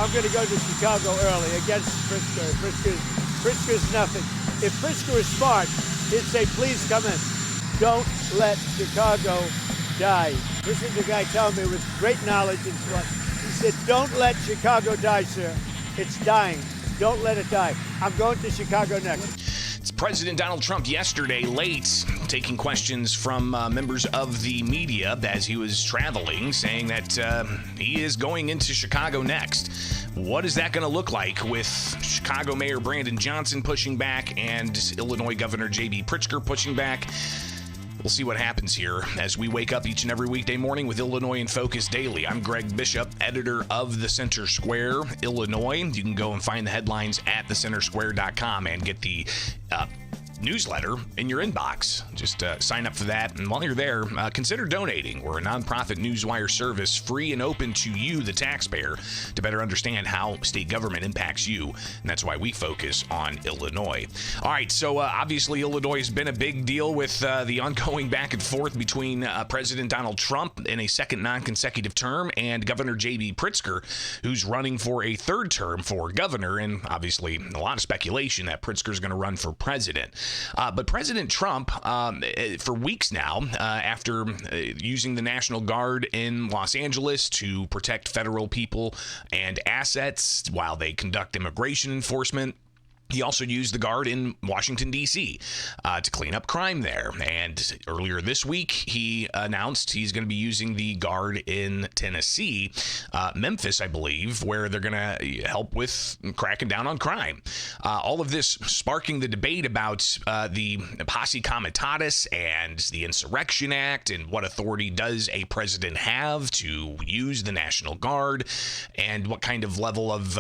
I'm going to go to Chicago early against Pritzker. Pritzker's nothing. If Pritzker was smart, he'd say, please come in. Don't let Chicago die. This is the guy telling me with great knowledge and so on. He said, don't let Chicago die, sir. It's dying. Don't let it die. I'm going to Chicago next. It's President Donald Trump yesterday late taking questions from members of the media as he was traveling, saying that he is going into Chicago next. What is that going to look like with Chicago Mayor Brandon Johnson pushing back and Illinois Governor J.B. Pritzker pushing back? We'll see what happens here as we wake up each and every weekday morning with Illinois in Focus Daily. I'm Greg Bishop, editor of the Center Square, Illinois. You can go and find the headlines at thecentersquare.com and get the newsletter in your inbox. Just sign up for that, and while you're there, consider donating. We're a nonprofit newswire service, free and open to you, the taxpayer, to better understand how state government impacts you, and that's why we focus on Illinois. All right, so obviously Illinois has been a big deal with the ongoing back and forth between President Donald Trump in a second non-consecutive term and Governor J.B. Pritzker, who's running for a third term for governor, and obviously a lot of speculation that Pritzker is going to run for president. But President Trump, for weeks now, after using the National Guard in Los Angeles to protect federal people and assets while they conduct immigration enforcement, he also used the Guard in Washington, D.C. To clean up crime there. And earlier this week, he announced he's going to be using the Guard in Tennessee, Memphis, I believe, where they're going to help with cracking down on crime. All of this sparking the debate about the posse comitatus and the Insurrection Act and what authority does a president have to use the National Guard and what kind of level of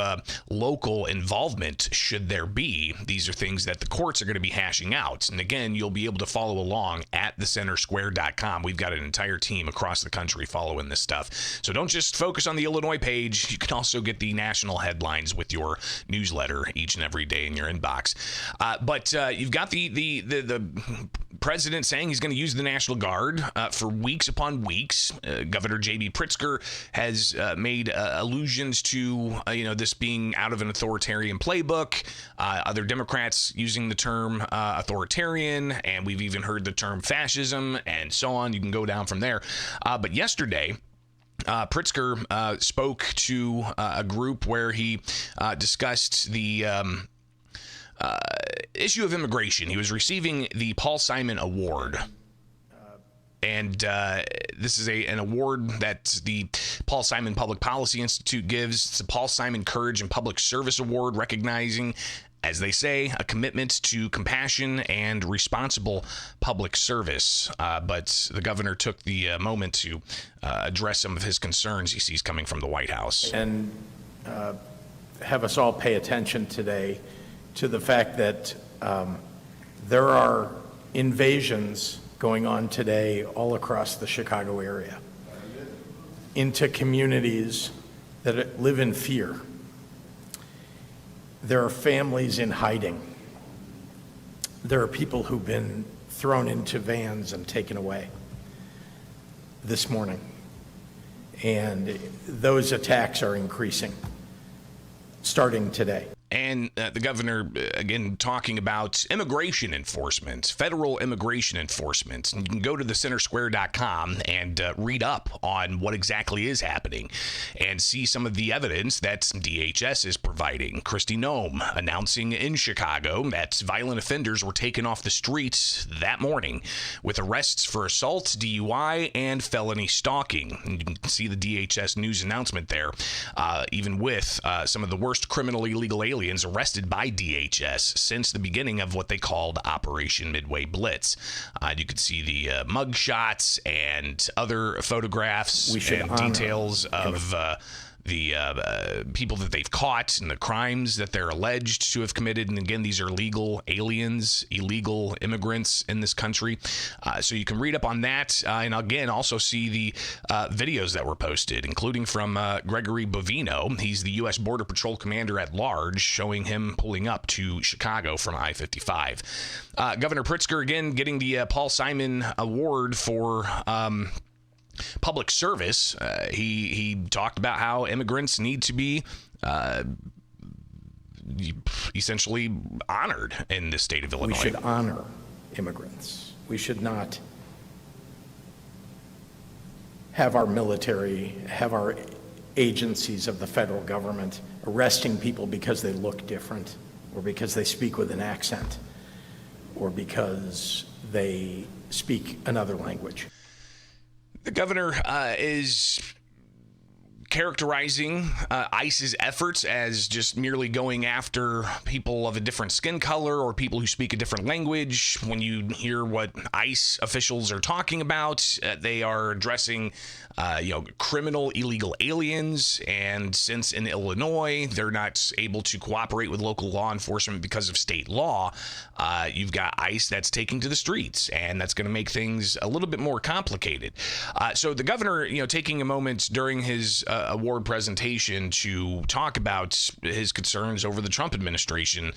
local involvement should there be. These are things that the courts are going to be hashing out. And again, you'll be able to follow along at thecentersquare.com. We've got an entire team across the country following this stuff. So don't just focus on the Illinois page. You can also get the national headlines with your newsletter each and every day in your inbox. But you've got the president saying he's going to use the National Guard for weeks upon weeks. Governor J.B. Pritzker has made allusions to this being out of an authoritarian playbook. Other Democrats using the term authoritarian, and we've even heard the term fascism, and so on. You can go down from there. But yesterday, Pritzker spoke to a group where he discussed the issue of immigration. He was receiving the Paul Simon Award. And this is an award that the Paul Simon Public Policy Institute gives. It's the Paul Simon Courage and Public Service Award, recognizing, as they say, a commitment to compassion and responsible public service. But the governor took the moment to address some of his concerns he sees coming from the White House. And have us all pay attention today to the fact that there are invasions going on today all across the Chicago area into communities that live in fear. There are families in hiding. There are people who've been thrown into vans and taken away this morning. And those attacks are increasing starting today. And the governor, again, talking about immigration enforcement, federal immigration enforcement. And you can go to thecentersquare.com and read up on what exactly is happening and see some of the evidence that DHS is providing. Kristi Noem announcing in Chicago that violent offenders were taken off the streets that morning with arrests for assault, DUI, and felony stalking. And you can see the DHS news announcement there, even with some of the worst criminally illegal aliens arrested by DHS since the beginning of what they called Operation Midway Blitz. You could see the mug shots and other photographs and details of the people that they've caught and the crimes that they're alleged to have committed. And again, these are legal aliens, illegal immigrants in this country. So you can read up on that. And again, also see the videos that were posted, including from Gregory Bovino. He's the U.S. Border Patrol Commander at Large, showing him pulling up to Chicago from I-55. Governor Pritzker, again, getting the Paul Simon Award for public service. He talked about how immigrants need to be essentially honored in the state of Illinois. We should honor immigrants. We should not have our military, have our agencies of the federal government arresting people because they look different, or because they speak with an accent, or because they speak another language. The governor is characterizing ICE's efforts as just merely going after people of a different skin color or people who speak a different language. When you hear what ICE officials are talking about, they are addressing criminal illegal aliens. And since in Illinois they're not able to cooperate with local law enforcement because of state law, you've got ICE that's taking to the streets, and that's going to make things a little bit more complicated. So the governor, taking a moment during his award presentation to talk about his concerns over the Trump administration,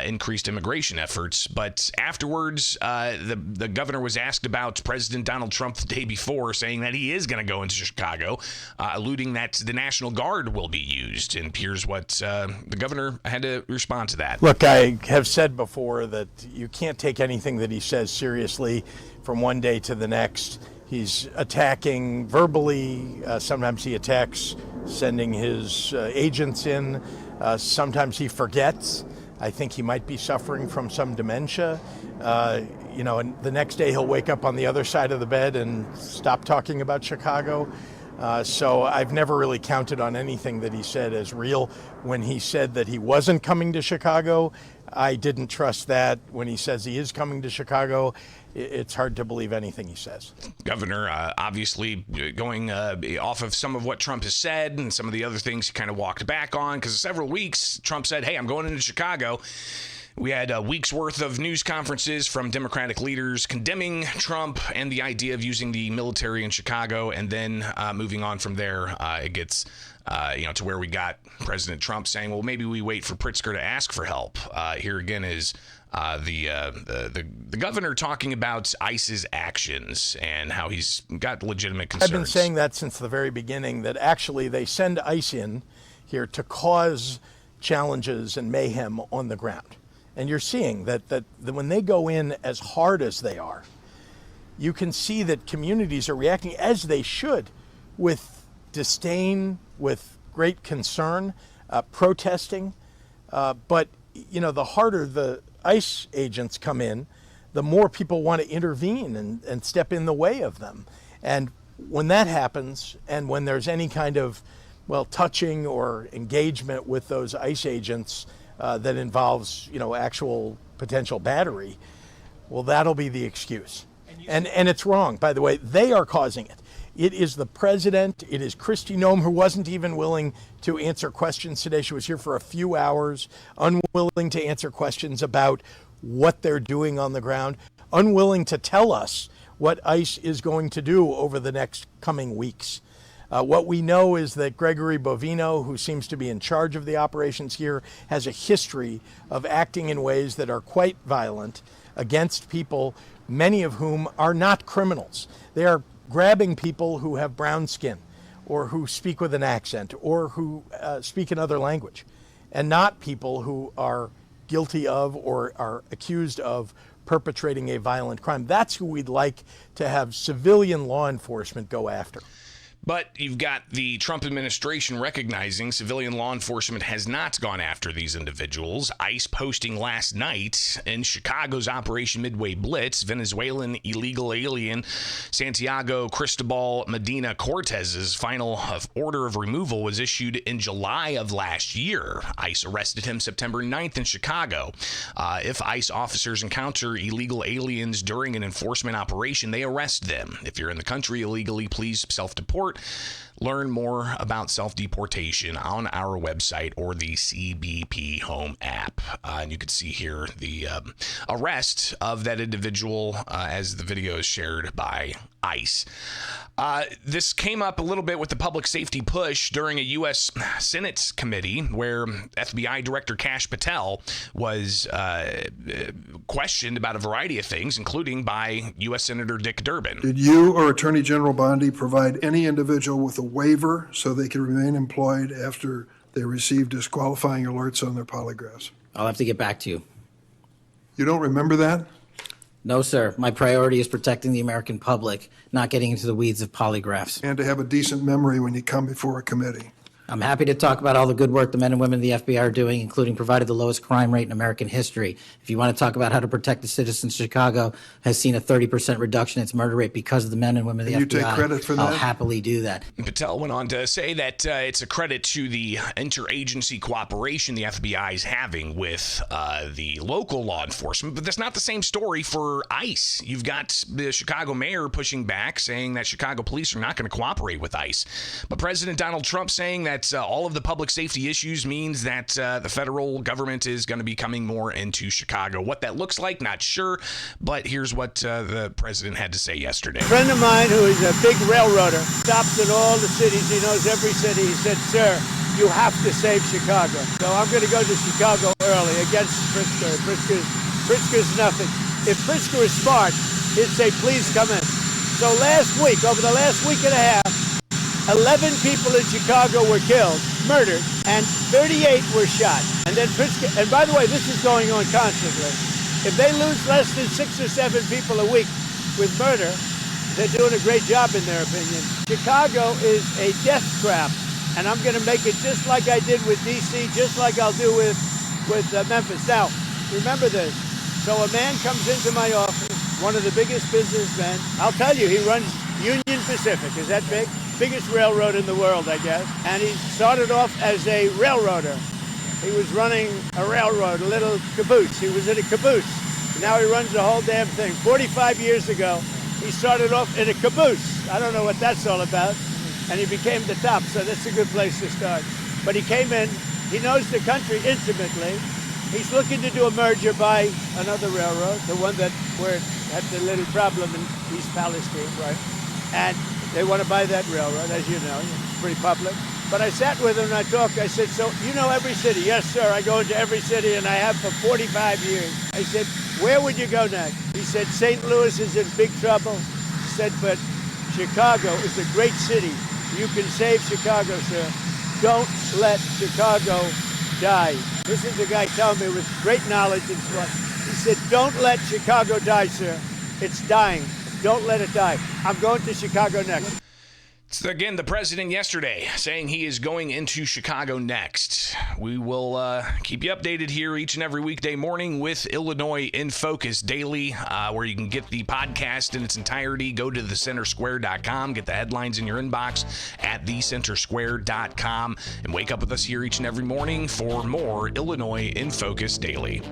increased immigration efforts. But afterwards, the governor was asked about President Donald Trump the day before, saying that he is going to go into Chicago, alluding that the National Guard will be used. And here's what the governor had to respond to that. Look, I have said before that you can't take anything that he says seriously from one day to the next. He's attacking verbally. Sometimes he attacks sending his agents in. Sometimes he forgets. I think he might be suffering from some dementia. And the next day he'll wake up on the other side of the bed and stop talking about Chicago. So I've never really counted on anything that he said as real. When he said that he wasn't coming to Chicago, I didn't trust that. When he says he is coming to Chicago, it's hard to believe anything he says. Governor, obviously going off of some of what Trump has said and some of the other things he kind of walked back on, because several weeks Trump said, hey, I'm going into Chicago. We had a week's worth of news conferences from Democratic leaders condemning Trump and the idea of using the military in Chicago. And then moving on from there, it gets to where we got President Trump saying, well, maybe we wait for Pritzker to ask for help. Here again is the governor talking about ICE's actions and how he's got legitimate concerns. I've been saying that since the very beginning, that actually they send ICE in here to cause challenges and mayhem on the ground. And you're seeing that when they go in as hard as they are, you can see that communities are reacting as they should, with disdain, with great concern, protesting. But the harder the ICE agents come in, the more people want to intervene and step in the way of them. And when that happens, and when there's any kind of, touching or engagement with those ICE agents that involves, actual potential battery, that'll be the excuse. And it's wrong, by the way. They are causing it. It is the president. It is Kristi Noem, who wasn't even willing to answer questions today. She was here for a few hours, unwilling to answer questions about what they're doing on the ground, unwilling to tell us what ICE is going to do over the next coming weeks. What we know is that Gregory Bovino, who seems to be in charge of the operations here, has a history of acting in ways that are quite violent against people, many of whom are not criminals. They are grabbing people who have brown skin, or who speak with an accent, or who speak another language, and not people who are guilty of or are accused of perpetrating a violent crime. That's who we'd like to have civilian law enforcement go after. But you've got the Trump administration recognizing civilian law enforcement has not gone after these individuals. ICE posting last night in Chicago's Operation Midway Blitz, Venezuelan illegal alien Santiago Cristobal Medina Cortez's final order of removal was issued in July of last year. ICE arrested him September 9th in Chicago. If ICE officers encounter illegal aliens during an enforcement operation, they arrest them. If you're in the country illegally, please self-deport. report. Learn more about self-deportation on our website or the CBP Home app. And you can see here the arrest of that individual as the video is shared by ICE. This came up a little bit with the public safety push during a U.S. Senate committee where FBI Director Kash Patel was questioned about a variety of things, including by U.S. Senator Dick Durbin. Did you or Attorney General Bondi provide any individual with a waiver so they could remain employed after they received disqualifying alerts on their polygraphs? I'll have to get back to you. You don't remember that? No, sir. My priority is protecting the American public, not getting into the weeds of polygraphs. And to have a decent memory when you come before a committee. I'm happy to talk about all the good work the men and women of the FBI are doing, including provided the lowest crime rate in American history. If you want to talk about how to protect the citizens, Chicago has seen a 30% reduction in its murder rate because of the men and women of the FBI. You take credit for that? I'll happily do that. Patel went on to say that it's a credit to the interagency cooperation the FBI is having with the local law enforcement, but that's not the same story for ICE. You've got the Chicago mayor pushing back, saying that Chicago police are not going to cooperate with ICE. But President Donald Trump saying that all of the public safety issues means that the federal government is going to be coming more into Chicago. What that looks like, not sure, but here's what the president had to say yesterday. A friend of mine who is a big railroader stops in all the cities. He knows every city. He said, sir, you have to save Chicago. So I'm going to go to Chicago early against Pritzker. Pritzker's nothing. If Pritzker is smart, he'd say, please come in. So last week, over the last week and a half, 11 people in Chicago were killed, murdered, and 38 were shot. And then Pritzker, and by the way, this is going on constantly. If they lose less than 6 or 7 people a week with murder, they're doing a great job in their opinion. Chicago is a death trap, and I'm going to make it just like I did with D.C., just like I'll do with Memphis. Now, remember this. So a man comes into my office, one of the biggest businessmen. I'll tell you, he runs Union Pacific. Is that big? Biggest railroad in the world, I guess. And he started off as a railroader. He was running a railroad, a little caboose. He was in a caboose. Now he runs the whole damn thing. 45 years ago, he started off in a caboose. I don't know what that's all about. And he became the top, so that's a good place to start. But he came in, he knows the country intimately. He's looking to do a merger by another railroad, the one where it had the little problem in East Palestine, right? And they want to buy that railroad, as you know. It's pretty public. But I sat with him and I talked. I said, so you know every city? Yes, sir. I go into every city, and I have for 45 years. I said, where would you go next? He said, St. Louis is in big trouble. He said, but Chicago is a great city. You can save Chicago, sir. Don't let Chicago die. This is the guy telling me with great knowledge and so on. He said, don't let Chicago die, sir. It's dying. Don't let it die. I'm going to Chicago next. It's again the president yesterday saying he is going into Chicago next. We will keep you updated here each and every weekday morning with Illinois in Focus Daily, where you can get the podcast in its entirety. Go to thecentersquare.com, get the headlines in your inbox at thecentersquare.com, and wake up with us here each and every morning for more Illinois in Focus Daily.